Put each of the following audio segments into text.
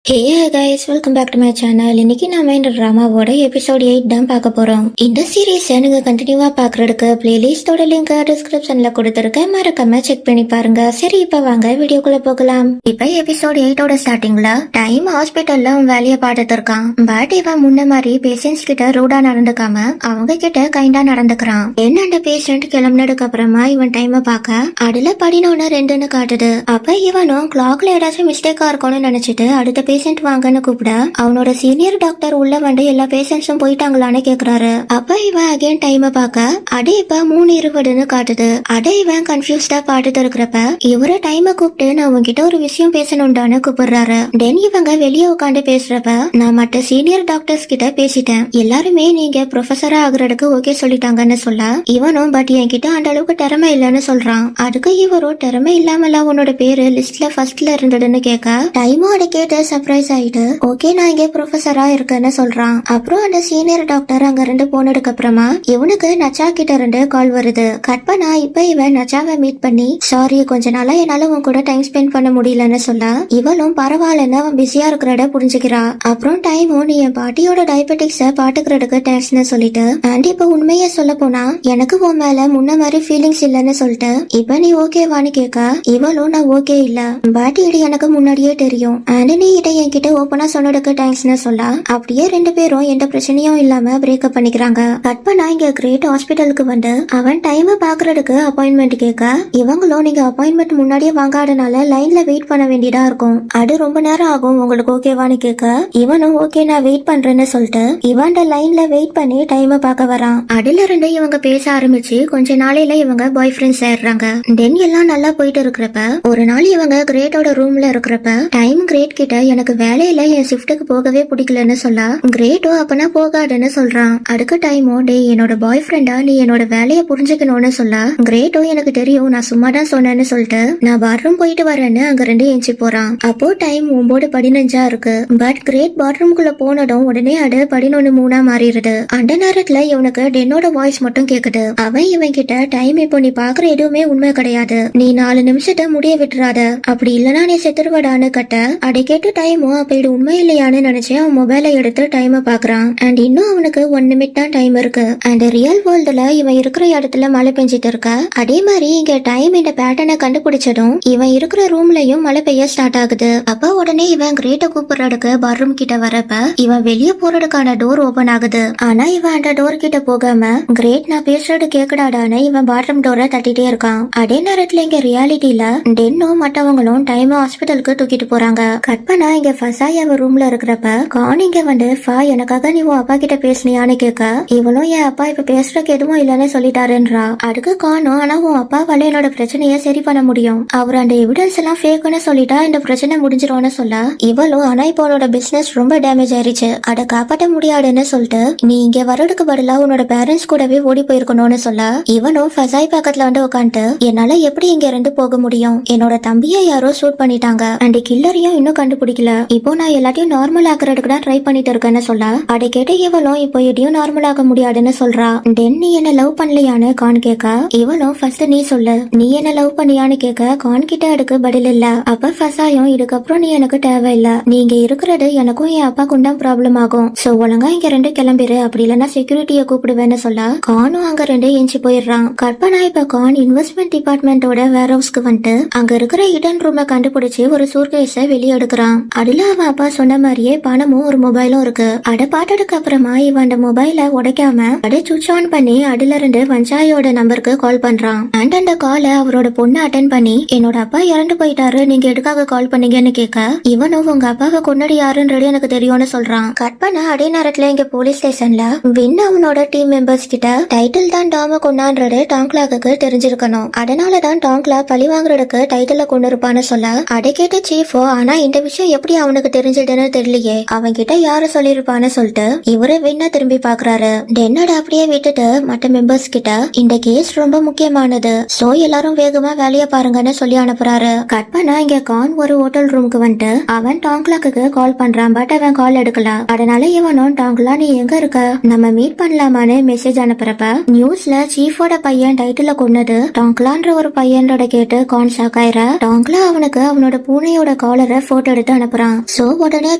Hey guys, welcome back to my channel. இன்னைக்கு நாம இந்த ட்ராமாவோட எபிசோட் 8 தான் பார்க்க போறோம். இந்த சீரீஸை நீங்க கண்டினியூவா பாக்குறதுக்கு பிளேலிஸ்டோட லிங்க் டிஸ்கிரிப்ஷன்ல கொடுத்துருக்கேன், மறக்காம செக் பண்ணி பாருங்க. சரி, இப்ப வாங்க வீடியோக்குள்ள போகலாம். இப்ப எபிசோட் 8ஓட ஸ்டார்டிங்ல டைம் ஹாஸ்பிட்டல்ல அவன் வேலையை பார்த்துட்டு இருக்கான். பட் இவன் முன்ன மாதிரி பேஷண்ட்ஸ் கிட்ட ரூடா நடந்துக்காம அவங்க கிட்ட கைண்டா நடந்துக்கிறான். என்ன அந்த பேஷண்ட் கிளம்பினதுக்கு அப்புறமா இவன் டைமை பார்க்க அதுல 11:02 காட்டுது. அப்ப இவனும் கிளாக்ல ஏதாச்சும் மிஸ்டேக்கா இருக்கும்னு நினைச்சிட்டு அடுத்த பேஷண்ட் வாங்கன்னு கூப்பிட அவனோட சீனியர் டாக்டர் உள்ள வந்து எல்லா பேஷண்ட்ஸும் போயிட்டாங்களான்னு கேக்குறாரு. அப்ப இவன் அகைன் டைம் பார்க்க அடே இப்ப 3:20 காட்டுது. அடே இவன் கன்ஃபியூஸ்டா பாட்டுட்டு இருக்கிறப்ப இவரு டைமை கூப்பிட்டு நான் உங்ககிட்ட ஒரு விஷயம் பேசணும்டான்னு கூப்பிடுறாரு. தென் இவங்க வெளியே உட்காந்து பேசுறப்ப நான் மற்ற சீனியர் டாக்டர்ஸ் கிட்ட பேசிட்டேன், எல்லாருமே நீங்க ப்ரொஃபஸரா ஆகுறதுக்கு ஓகே சொல்லிட்டாங்கன்னு சொல்ல இவனும் பட் என்கிட்ட அந்த அளவுக்கு திறமை இல்லைன்னு சொல்றான். அதுக்கு இவரும் திறமை இல்லாமல உன்னோட பேரு லிஸ்ட்ல ஃபர்ஸ்ட்ல இருந்ததுன்னு கேட்க டைமும் அதை கேட்டு சர்ப்ரைஸ் ஆயிட்டு ஓகே நான் இங்கே ப்ரொஃபஸரா இருக்கேன்னு சொல்றான். அப்புறம் அந்த சீனியர் டாக்டர் அங்க இருந்து போனதுக்கு அப்புறமா இவனுக்கு நச்சா கிட்ட இருந்து கால் வருது. கட் பண்ணா இப்ப இவன் நச்சாவை மீட் பண்ணி சாரி கொஞ்ச நாளா என்னால உன் கூட டைம் ஸ்பெண்ட் பண்ண முடியலன்னு சொல்ல இவளும் பரவாயில்லன்னு அவன் பிஸியா இருக்கிறத புரிஞ்சுக்கிறா. அப்புறம் டைமும் நீ என் பாட்டியோட டயபெட்டிக்ஸ பாட்டுக்கிறதுக்கு தேங்க்ஸ்னு சொல்லிட்டு அண்ட் இப்ப உண்மைய சொல்ல போனா எனக்கு உன் மேல முன்ன மாதிரி ஃபீலிங்ஸ் இல்லன்னு சொல்லிட்டு இப்ப நீ ஓகேவான்னு கேட்க இவளும் நான் ஓகே இல்ல பட் இது எனக்கு முன்னாடியே தெரியும் அண்ட் நீ இதை என்கிட்ட ஓப்பனா சொன்னதுக்கு தேங்க்ஸ்னு சொல்ல அப்படியே ரெண்டு பேரும் எந்த பிரச்சனையும் இல்லாம பிரேக்கப் பண்ணிக்கிறாங்க. கட் பண்ணா இங்க கிரேட் ஹாஸ்பிட்டலுக்கு வந்து அவன் டைம் பாக்குறதுக்கு அப்பாயின்மெண்ட் கேட்க இவங்களும் நீங்க அப்பாயின்மெண்ட் முன்னாடியே வாங்காதனால லைன்ல வெயிட் பண்ண வேண்டியதா இருக்கும், அது ரொம்ப நேரம் ஆகும், உங்களுக்கு ஓகேவான்னு கேட்க இவனும் ஓகே நான் வெயிட் பண்றேன்னு சொல்லிட்டு இவன் லைன்ல வெயிட் பண்ணி டைம் பார்க்க வரான். அதுல இருந்து இவங்க பேச ஆரம்பிச்சு கொஞ்ச நாளையில இவங்க பாய் ஃப்ரெண்ட்ஸ் ஆயிடுறாங்க. தென் எல்லாம் நல்லா போயிட்டு இருக்கிறப்ப ஒரு நாள் இவங்க கிரேட்டோட ரூம்ல இருக்கிறப்ப டைம் கிரேட் கிட்ட எனக்கு வேலையில என் ஷிஃப்ட்டுக்கு போகவே பிடிக்கலன்னு சொல்ல கிரேட்டோ அப்பனா போகாதுன்னு சொல்றான். அதுக்கு டைமோ டே என்னோட பாய் ஃப்ரெண்டா நீ என்னோட வேலையை புரிஞ்சுக்கணும்னு சொல்ல கிரேட்டோ எனக்கு தெரியும் நான் சும்மா தான் சொன்னேன்னு சொல்லிட்டு நான் பாத்ரூம் போயிட்டு வரேன்னு அங்க ரெண்டு எஞ்சி போறான். அப்போ டைம் 9:15 இருக்கு. பட் கிரேட் பாத்ரூம் குள்ள போனதும் உடனே அது 11:03 மாறிடுது. அந்த நேரத்துல இவனுக்கு டென்னோட வாய்ஸ் மட்டும் கேக்குது. அவன் இவன் கிட்ட டைம் இப்போ நீ பாக்குற எதுவுமே உண்மை கிடையாது, நீ 4 நிமிஷத்தை முடிய விட்டுறாத, அப்படி இல்லனா நீ செத்துருவடான்னு கட்ட அதை கேட்டு டைமும் அப்ப இது உண்மை இல்லையான்னு நினைச்சு அவன் மொபைலை எடுத்து டைமை பாக்குறான். அண்ட் இன்னும் அவனுக்கு 1 நிமிட் தான் டைம் இருக்கு. அண்ட் ரியல் வேர்ல்டுல இவன் இருக்கிற இடத்துல மழை பெஞ்சிட்டு இருக்க. அதே மாதிரி இங்க டைம் இந்த பேட்டர்னை கண்டுபிடிச்சதும் இவன் இருக்கிற ரூம்லயும் மழை பெய்ய ஸ்டார்ட் ஆகுது. அப்ப உடனே இவன் கிரேட்ட கூப்பிடுறதுக்கு பாத்ரூம் கிட்ட வரப்ப இவன் வெளியே போறதுக்கான டோர் ஓபன் ஆகுது. ஆனா இவன் அந்த டோர் கிட்ட போகாம கிரேட் நான் பேசுறது கேக்குடாடான்னு இவன் பாத்ரூம் டோரை தட்டிட்டே இருக்கான். அதே நேரத்துல இங்க ரியாலிட்டியில டென்னும் மற்றவங்களும் டைம் ஹாஸ்பிட்டலுக்கு தூக்கிட்டு போறாங்க. கட் பண்ணா இங்க ஃபசாய் அவ ரூம்ல இருக்கிறப்ப கான் இங்க வந்து ஃபா எனக்காக நீ உன் அப்பா கிட்ட பேசுனியான்னு கேட்க இவளும் என் அப்பா இப்ப பேசுறதுக்கு எதுவும் இல்லன்னு சொல்லிட்டாருன்றா. அதுக்கு காணும் ஆனா உன் அப்பாவால என்னோட பிரச்சனைய சரி பண்ண முடியும், அவர் அந்த எவிடன்ஸ் எல்லாம் ஃபேக்குன்னு சொல்லிட்டா இந்த பிரச்சனை முடிஞ்சிரும்னு சொல்ல இவளும் ஆனா இப்போ அவளோட பிசினஸ் ரொம்ப டேமேஜ் ஆயிருச்சு, அதை காப்பாற்ற முடியாதுன்னு சொல்லிட்டு நீ இங்க வரதுக்கு பதிலா உன்னோட பேரண்ட்ஸ் கூடவே ஓடி போயிருக்கணும்னு சொல்ல இவனும் ஃபசாய் பக்கத்துல வந்து உட்காந்துட்டு என்னால எப்படி இங்க இருந்து போக முடியும், என்னோட தம்பியை யாரோ ஷூட் பண்ணிட்டாங்க அண்ட் கில்லரையும் இன்னும் கண்டுபிடிக்கல, இப்போ நான் எல்லாத்தையும் நார்மல் ஆக்குறதுக்கு தான் ட்ரை பண்ணிட்டு இருக்கேன்னு சொல்ல அதை கேட்டு இவளும் இப்போ எதையும் நார்மல் ஆக முடியாதுன்னு சொல்றா. தென் நீ என்ன லவ் பண்ணலையான்னு கான் கேட்க இவளும் ஃபர்ஸ்ட் நீ சொல்லு நீ என்ன லவ் பண்ணியான்னு கேட்க கான் கிட்ட அதுக்கு பதில் இல்ல. அப்ப ஃபசாயும் இதுக்கப்புறம் நீ எனக்கு தேவையில்ல, நீ இங்க இருக்கிறது எனக்கும் என் அப்பாக்கும் தான் ப்ராப்ளம் ஆகும், சோ ஒழுங்கா இங்க ரெண்டு கிளம்பிடு, அப்படி இல்லைன்னா செக்யூரிட்டியை கூப்பிடுவேன்னு சொல்ல கானும் அங்க ரெண்டு எஞ்சி போயிடுறான். கற்பனா இப்ப கான் இன்வெஸ்ட்மெண்ட் டிபார்ட்மெண்டோட வேர் ஹவுஸ்க்கு வந்துட்டு அங்க இருக்கிற இடன் ரூமை கண்டுபிடிச்சு ஒரு சூர்கேஸ வெளியே எடுக்கிறான். அதுல அவன் அப்பா சொன்ன மாதிரியே பணமும் ஒரு மொபைலும் இருக்கு. அட பாட்டதுக்கு அப்புறமா இவன் அந்த மொபைலை உடைக்காம அதை சுவிட்ச் ஆன் பண்ணி அதுல இருந்து வஞ்சாயோட நம்பருக்கு கால் பண்றான். அண்ட் அந்த காலை அவரோட பொண்ணு அட்டன் பண்ணி என்னோட அப்பா இறந்து போயிட்டாரு, நீங்க எதுக்காக கால் பண்ணீங்கன்னு கேட்க இவனும் உங்க அப்பாவை கொன்னது யாருன்றது எனக்கு தெரியும்னு சொல்றான். கட் பண்ண அதே நேரத்துல இங்க போலீஸ் ஸ்டேஷன்ல வின் அவனோட டீம் மெம்பர்ஸ் கிட்ட டைட்டில் தான் டாம கொண்டான்றது டாங்க்லாக்கு தெரிஞ்சிருக்கணும், அதனாலதான் டாங்க்லா பழி வாங்குறதுக்கு டைட்டில கொண்டு இருப்பான்னு சொல்ல அதை கேட்ட சீஃபோ ஆனா இந்த விஷயம் எப்படி அவனுக்கு தெரிஞ்சதுன்னு தெரியலையே, அவன் கிட்ட யாரு சொல்லிருப்பான்னு சொல்லிட்டு இவரு வின்ன திரும்பி பாக்குறாரு. டென்னோட அப்படியே விட்டுட்டு மற்ற மெம்பர்ஸ் கிட்ட இந்த கேஸ் ரொம்ப முக்கியமானது, சோ எல்லாரும் வேகமா வேலைய பாருங்கன்னு சொல்லி அனுப்புறாரு. கட் பண்ணா இங்க கான் ஒரு ஹோட்டல் ரூமுக்கு வந்துட்டு அவன் டாங்க்லாக்கு கால் பண்றான். பட் அவன் கால் எடுக்கல. அதனால இவனும் டாங்க்லா நீ எங்க இருக்க, நம்ம மீட் பண்ணலாமான்னு மெசேஜ் அனுப்புறப்ப நியூஸ்ல சீஃபோட பையன் டைட்டில கொன்னது டாங்க்லான்ற ஒரு பையனோட கேட்டு கான் ஷாக் ஆயிர. டாங்க்லா அவனுக்கு அவனோட பூனையோட காலரை போட்டோ எடுத்து அனுப்புறான். அனுப்புறான். சோ உடனே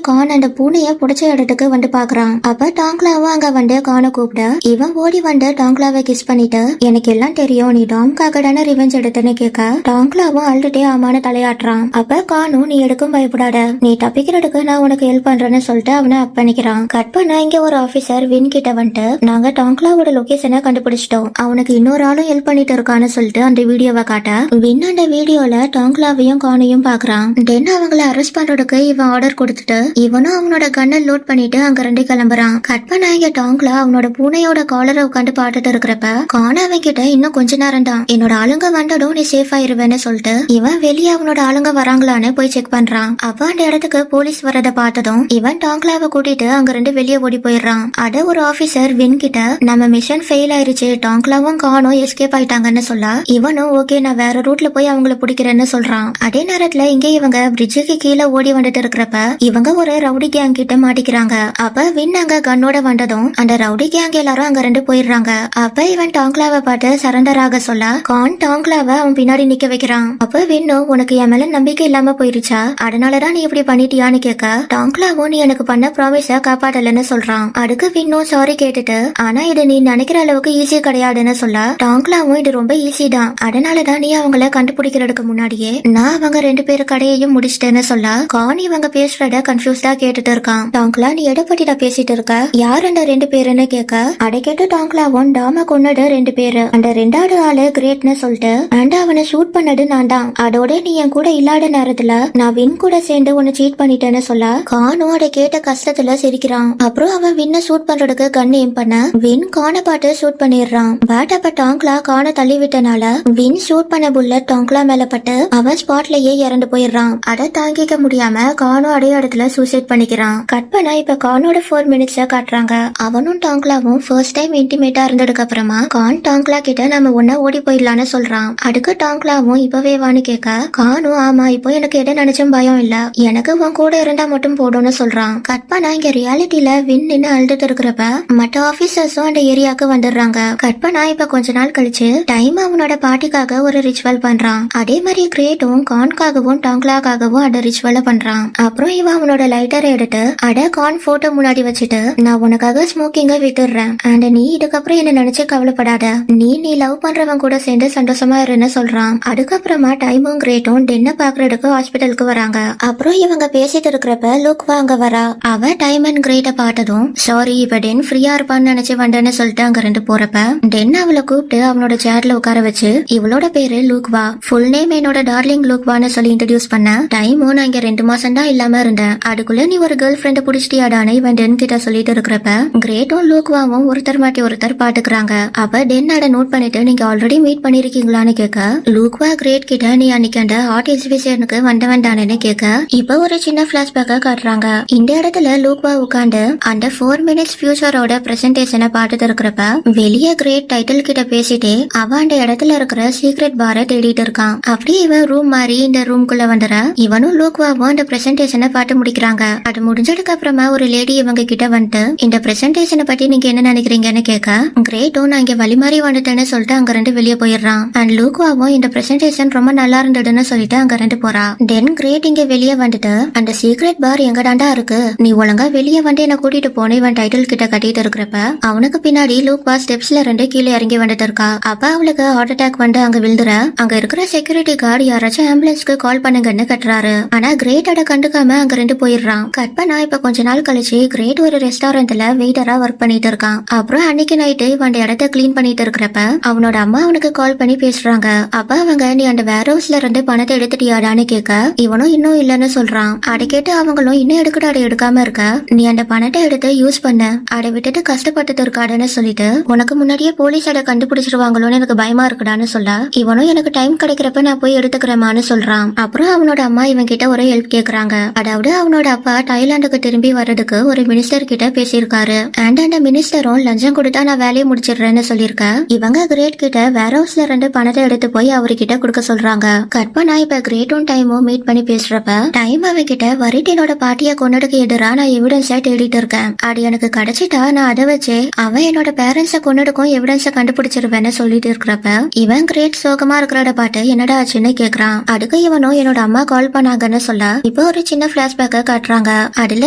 கான் அந்த பூனைய புடிச்ச இடத்துக்கு வந்து பாக்குறான். அப்ப டாங்லாவும் அங்க வந்து கானை கூப்பிட இவன் ஓடி வந்து டாங்லாவை கிஸ் பண்ணிட்டு எனக்கு எல்லாம் தெரியும், நீ டாம்காக தானே ரிவெஞ்ச் எடுத்தன்னு கேட்க டாங்லாவும் அழுதுட்டே ஆமான தலையாட்டுறான். அப்ப கானும் நீ எடுக்கும் பயப்படாத, நீ தப்பிக்கிறதுக்கு நான் உனக்கு ஹெல்ப் பண்றேன்னு சொல்லிட்டு அவனை அப் பண்ணிக்கிறான். கட் பண்ண இங்க ஒரு ஆபீசர் வின் கிட்ட வந்துட்டு நாங்க டாங்லாவோட லொகேஷனை கண்டுபிடிச்சிட்டோம், அவனுக்கு இன்னொரு ஆளும் ஹெல்ப் பண்ணிட்டு இருக்கான்னு சொல்லிட்டு அந்த வீடியோவை காட்ட வின் அந்த வீடியோல டாங்லாவையும் கானையும் பாக்குறான். தென் அவங்களை அரெஸ்ட் பண்றதுக்கு இவன் ஆர்டர் கொடுத்துட்டு இவனும் அவனோட கண்ணை லோட் பண்ணிட்டு அங்க ரெண்டு கிளம்புறான். கட் பண்ண இங்க டாங்லா அவனோட பூனையோட காலரை உட்காந்து பாத்துட்டு இருக்கிறப்ப கான அவன் கிட்ட இன்னும் கொஞ்ச நேரம் தான், என்னோட ஆளுங்க வந்ததும் நீ சேஃப் ஆயிருவேன்னு சொல்லிட்டு இவன் வெளியே அவனோட ஆளுங்க வராங்களான்னு போய் செக் பண்றான். அப்ப அந்த இடத்துக்கு போலீஸ் வரத பார்த்ததும் இவன் டாங்லாவை கூட்டிட்டு அங்க ரெண்டு வெளியே ஓடி போயிடுறான். அத ஒரு ஆபீசர் வின் கிட்ட நம்ம மிஷன் ஃபெயில் ஆயிருச்சு, டாங்லாவும் கானும் எஸ்கேப் ஆயிட்டாங்கன்னு சொல்ல இவனும் ஓகே நான் வேற ரூட்ல போய் அவங்கள பிடிக்கிறேன்னு சொல்றான். அதே நேரத்துல இங்க இவங்க பிரிட்ஜுக்கு கீழே ஓடி வந்துட்டு இருக்கிறப்ப இவங்க ஒரு ரவுடி கேங் கிட்ட மாட்டிக்கிறாங்க. அப்ப வின் அங்க கன்னோட வந்ததும் அந்த ரவுடி கேங் எல்லாரும் அங்க ரெண்டு போயிடுறாங்க. அப்ப இவன் டாங்லாவை பார்த்து சரண்டர் ஆக சொல்ல கான் டாங்லாவை அவன் பின்னாடி நிக்க வைக்கிறான். அப்ப வின்னும் உனக்கு என் மேல நம்பிக்கை இல்லாம போயிருச்சா, அதனாலதான் நீ இப்படி பண்ணிட்டியான்னு கேட்க டாங்லாவும் நீ எனக்கு பண்ண ப்ராமிஸ காப்பாடலன்னு சொல்றான். அதுக்கு வின்னும் சாரி கேட்டுட்டு ஆனா இது நீ நினைக்கிற அளவுக்கு ஈஸி கிடையாதுன்னு சொல்ல டாங்லாவும் இது ரொம்ப ஈஸி தான், அதனாலதான் நீ அவங்கள கண்டுபிடிக்கிறதுக்கு முன்னாடியே நான் அவங்க ரெண்டு பேரு கடையையும் முடிச்சிட்டேன்னு சொல்ல கான் இவங்க பேசுறத கன்ஃபியூஸ்டா கேட்டுட்டு இருக்கான். டாங்லா நீ எதை பத்திடா பேசிட்டு இருக்க, யார் அந்த ரெண்டு பேருன்னு கேட்க அதை கேட்டு டாங்லாவும் டாம கொன்னது ரெண்டு பேரு, அந்த ரெண்டாவது ஆளு கிரேட்னு சொல்லிட்டு அண்ட் அவனை ஷூட் பண்ணது நான் தான், அதோட நீ என் கூட இல்லாத நேரத்துல நான் வின் கூட சேர்ந்து உன்னை சீட் பண்ணிட்டேன்னு சொல்ல கானும் அதை கேட்ட கஷ்டத்துல சிரிக்கிறான். அப்புறம் அவன் வின்ன ஷூட் பண்றதுக்கு கன் ஏம் பண்ண வின் கானை பார்த்து ஷூட் பண்ணிடுறான். பட் அப்ப டாங்லா கானை தள்ளி விட்டனால வின் ஷூட் பண்ண புல்லட் டாங்லா மேல பட்டு அவன் ஸ்பாட்லயே இறந்து போயிடுறான். அதை தாங்கிக்க முடியாம கானும் அதே இடத்துல சூசைட் பண்ணிக்கிறான். கட் பண்ண இப்ப கானோட 4 மினிட்ஸ காட்டுறாங்க. அவனும் டாங்லாவும் ஃபர்ஸ்ட் டைம் இன்டிமேட்டா இருந்ததுக்கு அப்புறமா கான் டாங்லா கிட்ட நம்ம ஒன்னா ஓடி போயிடலான்னு சொல்றான். அதுக்கு டாங்லாவும் இப்பவே வான்னு கேட்க கானும் ஆமா இப்போ எனக்கு எதை நினைச்சும் பயம் இல்ல, எனக்கு உன் கூட இருந்தா மட்டும் போடும்னு சொல்றான். கட் பண்ணா இங்க ரியாலிட்டியில வின் நின்னு அழுதுட்டு இருக்கிறப்ப மற்ற ஆபீசர்ஸும் அந்த ஏரியாவுக்கு வந்துடுறாங்க. கட் பண்ணா இப்ப கொஞ்ச நாள் கழிச்சு டைம் அவனோட பாட்டிக்காக ஒரு ரிச்சுவல் பண்றான். அதே மாதிரி கிரேட்டும் கான்காகவும் டாங்லாக்காகவும் அந்த ரிச்சுவலை பண்றான். அப்புறம் இவன் அவனோட லைட்டரை எடுத்து அட கான் போட்டோ முன்னாடி வச்சுட்டு நான் உனக்காக ஸ்மோக்கிங்க விட்டுடுறேன் அண்ட் நீ இதுக்கப்புறம் என்ன நினைச்சு கவலைப்படாத, நீ லவ் பண்றவன் கூட சேர்ந்து சந்தோஷமா இருன்னு சொல்றான். அதுக்கப்புறமா டைமும் கிரேட்டும் டென்ன பாக்குறதுக்கு ஹாஸ்பிட்டலுக்கு வராங்க. அப்புறம் இவங்க பேசிட்டு இருக்கிறப்ப லுக்வா அங்க வரா. அவ டைம் அண்ட் கிரேட்ட பார்த்ததும் சாரி இப்ப டென் ஃப்ரீயா இருப்பான்னு நினைச்சு வந்தேன்னு சொல்லிட்டு அங்க ரெண்டு போறப்ப டென் அவளை கூப்பிட்டு அவனோட சேர்ல உட்கார வச்சு இவளோட பேரு லூக்வா, ஃபுல் நேம் என்னோட டார்லிங் லூக்வான்னு சொல்லி இன்ட்ரடியூஸ் பண்ண டைமும் நான் இங்க 2 மாசம் தான் இல்லாம இருந்தேன், அதுக்குள்ள நீ ஒரு கேர்ள் ஃபிரெண்ட் புடிச்சிட்டியாடான்னு இவன் டென் கிட்ட சொல்லிட்டு இருக்கிறப்ப கிரேட்டும் லூக்வாவும் ஒருத்தர் மாட்டி ஒருத்தர் பாத்துக்கிறாங்க. அப்ப டென் அட நோட் பண்ணிட்டு நீங்க ஆல்ரெடி மீட் பண்ணிருக்கீங்களான்னு கேட்க லூக்வா கிரேட் கிட்ட நீ அன்னைக்கு அந்த ஆர்ட் எக்ஸிபிஷனுக்கு வந்தவன் தானேன்னு கேட்க இப்ப ஒரு சின்ன பிளாஷ்பேக்க காட்டுறாங்க. இந்த இடத்துல லூக்வா உட்காந்து அந்த 4 மினிட்ஸ் ஃபியூச்சரோட பிரசன்டேஷனை பாத்துட்டு இருக்கிறப்ப வெளியே கிரேட் டைட்டில் கிட்ட பேசிட்டே அவன் அந்த இடத்துல இருக்கிற சீக்ரெட் பாரை தேடிட்டு இருக்கான். அப்படியே இவன் ரூம் மாதிரி இந்த ரூம்குள்ள வந்துற இவனும் லூக்வாவும் அந்த பிரசன்டேஷனை பாட்டு முடிக்கிறாங்க. அது முடிஞ்சதுக்கு அப்புறமா ஒரு லேடி இவங்க கிட்ட வந்துட்டு இந்த பிரசன்டேஷனை பத்தி நீங்க என்ன நினைக்கிறீங்கன்னு கேட்க கிரேட்டும் நான் இங்க வழி மாறி வந்துட்டேன்னு சொல்லிட்டு அங்க ரெண்டு வெளியே போயிடுறான். அண்ட் லூக்வாவும் இந்த பிரசன்டேஷன் ரொம்ப நல்லா இருந்ததுன்னு சொல்லிட்டு அங்க ரெண்டு போறா. தென் கிரேட் இங்க வெளியே வந்துட்டு அந்த சீக்ரெட் பார் எங்கடாண்டா இருக்கு, நீ ஒழுங்கா வெளியே வந்து என்ன கூட்டிட்டு போன இவன் டைட்டில் கிட்ட கட்டிட்டு இருக்கிறப்ப அவனுக்கு பின்னாடி லூக்வா ஸ்டெப்ஸ்ல ரெண்டு கீழே இறங்கி வந்துட்டு இருக்கா. அப்ப அவளுக்கு ஹார்ட் அட்டாக் வந்து அங்க விழுந்துற அங்க இருக்கிற செக்யூரிட்டி கார்டு யாராச்சும் ஆம்புலன்ஸ்க்கு கால் பண்ணுங்கன்னு கட்டுறாரு. ஆனா கிரேட் அட கண்டுக்காம அங்க ரெண்டு போயிடுறான். கட் பண்ணா இப்ப கொஞ்ச நாள் கழிச்சு கிரேட் ஒரு ரெஸ்டாரண்ட்ல வெயிட்டரா ஒர்க் பண்ணிட்டு இருக்கான். அப்புறம் அன்னைக்கு நைட்டு இவன் இடத்த கிளீன் பண்ணிட்டு இருக்கிறப்ப அவனோட அம்மா அவனுக்கு கால் பண்ணி பேசுறாங்க. அப்ப அவங்க நீ அந்த வேர் ஹவுஸ்ல இருந்து பணத்தை எடுத்துட்டியாடான்னு கேட்க இவனும் இன்னும் இல்லன்னு சொல்றான். அதை கேட்டு அவங்களும் இன்னும் எடுக்கட அதை எடுக்காம இருக்க நீ அந்த பணத்தை எடுத்து யூஸ் பண்ண அதை விட்டுட்டு கஷ்டப்பட்டு இருக்காடுன்னு சொல்லிட்டு உனக்கு முன்னாடியே போலீஸ் அதை கண்டுபிடிச்சிருவாங்களோன்னு எனக்கு பயமா இருக்குடான்னு சொல்ல இவனும் எனக்கு டைம் கிடைக்கிறப்ப நான் போய் எடுத்துக்கிறேமான்னு சொல்றான். அப்புறம் அவனோட அம்மா இவன் கிட்ட ஒரு ஹெல்ப் கேக்குறாங்க. அதாவது அவனோட அப்பா தாய்லாந்துக்கு திரும்பி வர்றதுக்கு ஒரு மினிஸ்டர் கிட்ட பேசியிருக்காரு. அண்ட் அந்த மினிஸ்டரும் லஞ்சம் கொடுத்தா நான் வேலையை முடிச்சிடுறேன்னு சொல்லியிருக்க இவங்க கிரேட் கிட்ட வேர் ஹவுஸ்ல இருந்து பணத்தை எடுத்து போய் அவர்கிட்ட கொடுக்க சொல்றாங்க. கட் பண்ணா இப்ப கிரேட்டும் டைமும் மீட் பண்ணி பேசுறப்ப டைம் அவகிட்ட வரிட்டினோட பாட்டிய கொன்னதுக்கு எதிரா நான் எவிடன்ஸா தேடிட்டு இருக்கேன், அது எனக்கு கிடைச்சிட்டா நான் அதை வச்சு அவன் என்னோட பேரண்ட்ஸ கொன்னதுக்கும் எவிடன்ஸ கண்டுபிடிச்சிருவேன்னு சொல்லிட்டு இருக்கிறப்ப இவன் கிரேட் சோகமா இருக்கிறத பாட்டு என்னடா ஆச்சுன்னு கேக்குறான். அதுக்கு இவனும் என்னோட அம்மா கால் பண்ணாங்கன்னு சொல்ல இப்ப இப்போ ஒரு சின்ன பிளாஷ்பேக்க காட்டுறாங்க. அதுல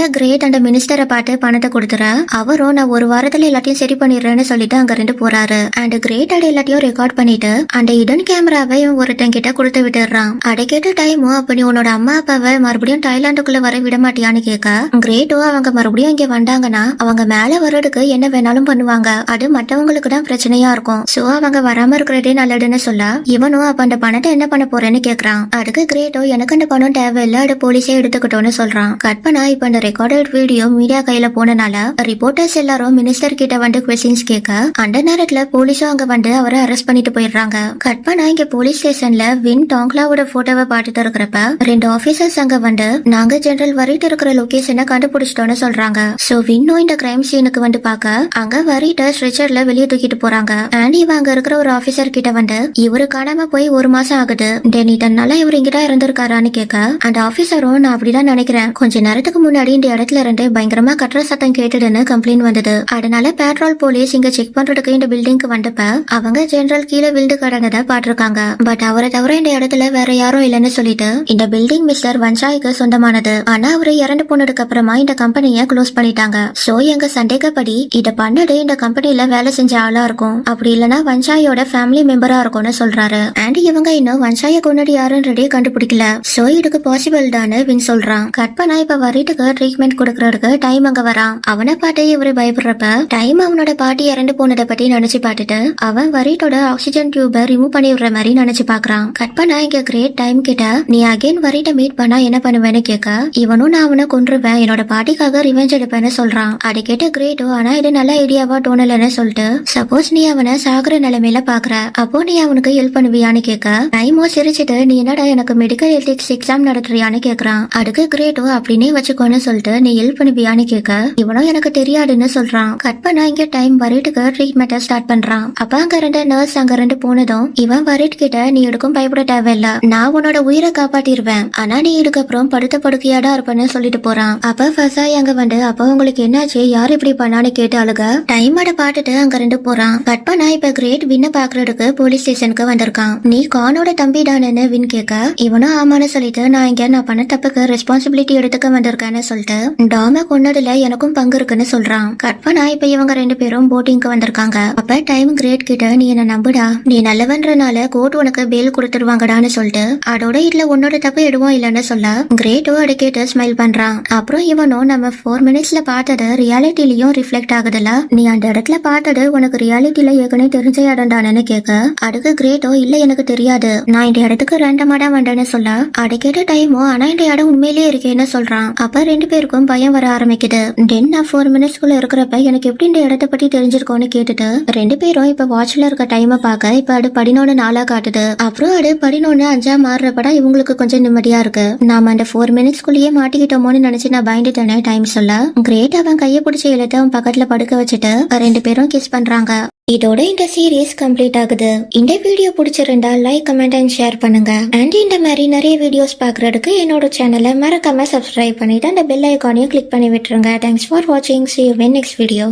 கிரேட் அந்த மினிஸ்டரை பார்த்து பணத்தை கொடுத்துற அவரும் நான் ஒரு வாரத்துல எல்லாத்தையும் சரி பண்ணிடுறேன்னு சொல்லிட்டு அங்க இருந்து போறாரு. அண்ட் கிரேட் அட எல்லாத்தையும் ரெக்கார்ட் பண்ணிட்டு அந்த இடன் கேமராவை இவன் ஒருத்தன் கிட்ட கொடுத்து விட்டுறான். அடை கேட்ட டைமும் அப்ப நீ உன்னோட அம்மா அப்பாவை மறுபடியும் தைலாண்டுக்குள்ள வர விட மாட்டியான்னு கேட்க கிரேட்டோ அவங்க மறுபடியும் இங்க வந்தாங்கன்னா அவங்க மேல வர்றதுக்கு என்ன வேணாலும் பண்ணுவாங்க, அது மற்றவங்களுக்கு தான் பிரச்சனையா இருக்கும், சோ அவங்க வராம இருக்கிறதே நல்லதுன்னு சொல்ல இவனும் அப்ப அந்த பணத்தை என்ன பண்ண போறேன்னு கேக்குறான். அதுக்கு கிரேட்டோ எனக்கு அந்த பணம் தேவையில்லை, அது போலீஸே எடுத்துக்கிட்டோன்னு சொல்றான். கற்பனா இப்ப அந்த ரெக்கார்டட் வீடியோ மீடியா கையில போனனால ரிப்போர்ட்டர்ஸ் எல்லாரும் மினிஸ்டர் கிட்ட வந்து கொஸ்டின்ஸ் கேட்க அந்த நேரத்துல போலீஸும் அங்க வந்து அவரை அரெஸ்ட் பண்ணிட்டு போயிடுறாங்க. கற்பனா இங்க போலீஸ் ஸ்டேஷன்ல வின் டாங்லாவோட போட்டோவை பார்த்துட்டு இருக்கிறப்ப ரெண்டு ஆபீசர்ஸ் அங்க வந்து நாங்க ஜெனரல் வரிட்டு இருக்கிற லொகேஷனை கண்டுபிடிச்சிட்டோம்னு சொல்றாங்க. சோ வின்னோ இந்த கிரைம் சீனுக்கு வந்து பாக்க அங்க வரிட்ட ஸ்ட்ரெச்சர்ல வெளியே தூக்கிட்டு போறாங்க. அண்ட் இவ அங்க இருக்கிற ஒரு ஆபீசர் கிட்ட வந்து இவரு காணாம போய் 1 மாசம் ஆகுது, தென் இதனால இவரு இங்கதான் இருந்திருக்காரான்னு கேட்க அந்த ஆபீசரும் நான் அப்படிதான் நினைக்கிறேன், கொஞ்ச நேரத்துக்கு முன்னாடி இந்த இடத்துல இருந்து பயங்கரமா கட்டுற சத்தம் கேட்டுடுன்னு கம்ப்ளைண்ட் வந்தது, அதனால பேட்ரோல் போலீஸ் இங்க செக் பண்றதுக்கு இந்த பில்டிங்க்கு வந்தப்ப அவங்க ஜெனரல் கீழே விழுந்து கடந்ததை பாத்திருக்காங்க. பட் அவரை தவிர இந்த இடத்துல வேற யாரும் இல்லைன்னு சொல்லிட்டு இந்த பில்டிங் மிஸ்டர் வன்சாய்க்கு சொந்தமானது, ஆனா அவரு இறந்து போனதுக்கு அப்புறமா இந்த கம்பெனியை க்ளோஸ் பண்ணிட்டாங்க. சோ எங்க சந்தேகப்படி இத பண்ணது இந்த கம்பெனில வேலை செஞ்ச ஆளா இருக்கும், அப்படி இல்லனா வன்சாயோட ஃபேமிலி மெம்பரா இருக்கும்னு சொல்றாரு. அண்ட் இவங்க இன்னும் வன்சாய கொன்னது யாருன்றதே கண்டுபிடிக்கல, சோ இதுக்கு பாசிபிள் தானு வின் சொல்றான். கற்பனா இப்ப வரிட்டுக்கு ட்ரீட்மெண்ட் கொடுக்கறதுக்கு டைம் அங்க வரான். அவனை பார்த்து இவரு பயப்படுறப்ப டைம் அவனோட பாட்டி இறந்து போனதை பத்தி நினைச்சு பார்த்துட்டு அவன் வரிட்டோட ஆக்சிஜன் டியூபை ரிமூவ் பண்ணி விடுற மாதிரி நினைச்சு பாக்குறான். கற்பனா இங்க கிரேட் டைம் கிட்ட நீ அகைன் வரிட்ட மீட் பண்ணா என்ன பண்ணுவேன்னு கேட்க இவனும் நான் அவனை கொன்றுவேன், என்னோட பாட்டிக்காக ரிவெஞ்ச் எடுப்பேன்னு சொல்றான். அதை கேட்ட கிரேட்டோ ஆனா இது நல்ல ஐடியாவா தோணலன்னு சொல்லிட்டு சப்போஸ் நீ அவனை சாகுற நிலைமையில பாக்குற அப்போ நீ அவனுக்கு ஹெல்ப் பண்ணுவியான்னு கேட்க டைமோ சிரிச்சிட்டு நீ என்னடா எனக்கு மெடிக்கல் எத்திக்ஸ் எக்ஸாம் நடத்துறியான்னு கேக்குறான். அதுக்கு கிரேட்டோ அப்படின்னே வச்சுக்கோன்னு சொல்லிட்டு நீ ஹெல்ப் பண்ணுவியான்னு கேட்க இவனும் எனக்கு தெரியாதுன்னு சொல்றான். கற்பனா இங்க டைம் வரிட்டுக்கு ட்ரீட்மெண்ட்டை ஸ்டார்ட் பண்றான். அப்ப அங்க ரெண்டு நர்ஸ் அங்க ரெண்டு போனதும் இவன் வரிட் கிட்ட நீ எடுக்கும் பயப்பட தேவையில்ல, நான் உன்னோட உயிரை காப்பாத்திருவேன், ஆனா நீ இதுக்கப்புறம் படுத்த படுக்கையாடா இருப்பேன்னு சொல்லிட்டு போறான். அப்ப ஃபசாய் அங்க வந்து அப்ப உங்களுக்கு என்னாச்சு, யார் இப்படி பண்ணான்னு கேட்டு அழுக டைமோட பாட்டுட்டு அங்க ரெண்டு போறான். கற்பனா இப்ப கிரேட் வின்ன பாக்குறதுக்கு போலீஸ் ஸ்டேஷனுக்கு வந்திருக்கான். நீ கானோட தம்பி தானேன்னு வின் கேட்க இவனும் ஆமான்னு சொல்லிட்டு நான் பண்ண தப்புக்கு ரெஸ்பான்சிபிலிட்டி எடுத்துக்க வந்திருக்கேன்னு சொல்லிட்டு டாம கொன்னதுல எனக்கும் பங்கு இருக்குன்னு சொல்றான். கற்பனா இப்ப இவங்க ரெண்டு பேரும் போட்டிங்க்கு வந்திருக்காங்க. அப்ப டைம் கிரேட் கிட்ட நீ என்ன நம்புடா, நீ நல்லவன்றனால கோர்ட் உனக்கு பெயில் கொடுத்துருவாங்கடான்னு சொல்லிட்டு அதோட இதுல உன்னோட தப்பு எதுவும் இல்லன்னு சொல்ல கிரேட்டோ அதை கேட்டு ஸ்மைல் பண்றான். அப்புறம் இவனும் நம்ம 4 மினிட்ஸ்ல பார்த்தது ரியாலிட்டிலயும் ரிஃப்ளெக்ட் ஆகுதுல, நீ அந்த இடத்துல பார்த்தது உனக்கு ரியாலிட்டில ஏற்கனவே தெரிஞ்ச இடம் தானேன்னு கேட்க அதுக்கு கிரேட்டோ இல்ல எனக்கு தெரியாது, நான் இந்த இடத்துக்கு ரேண்டமா தான் வந்தேன்னு சொல்ல அதை கேட்ட டைமோ ஆனா இந்த இடம் உண்மையிலேயே இருக்கேன்னு சொல்றான். அப்ப ரெண்டு பேருக்கும் பயம் வர ஆரம்பிக்குது. தென் நான் 4 மினிட்ஸ்குள்ள இருக்கிறப்ப எனக்கு எப்படி இந்த இடத்தை பத்தி தெரிஞ்சிருக்கோன்னு கேட்டுட்டு ரெண்டு பேரும் இப்ப வாட்ச்ல இருக்க டைமை பார்க்க இப்ப அது 11:04 காட்டுது. அப்புறம் அது 11:05 மாறுறப்படா இவங்களுக்கு கொஞ்சம் நிம்மதியா இருக்கு. நாம அந்த 4 மினிட்ஸ்குள்ளேயே மாட்டிக்கிட்டோமோன்னு நினைச்சு நான் பயந்துட்டேனே டைம் சொல்ல கிரேட் அவன் கையை பிடிச்சி இழுத்து அவன் பக்கத்துல படுக்க வச்சுட்டு ரெண்டு பேரும் கிஸ் பண்றாங்க. இதோட இந்த சீரீஸ் கம்ப்ளீட் ஆகுது. இந்த வீடியோ பிடிச்சிருந்தா லைக், கமெண்ட் அண்ட் ஷேர் பண்ணுங்க. அண்ட் இந்த மாதிரி நிறைய வீடியோஸ் பாக்குறதுக்கு என்னோட சேனலை மறக்காம சப்ஸ்கிரைப் பண்ணிட்டு அந்த பெல் ஐக்கானையும் கிளிக் பண்ணி விட்டுருங்க. தேங்க்ஸ் ஃபார் வாட்சிங். See you in next video.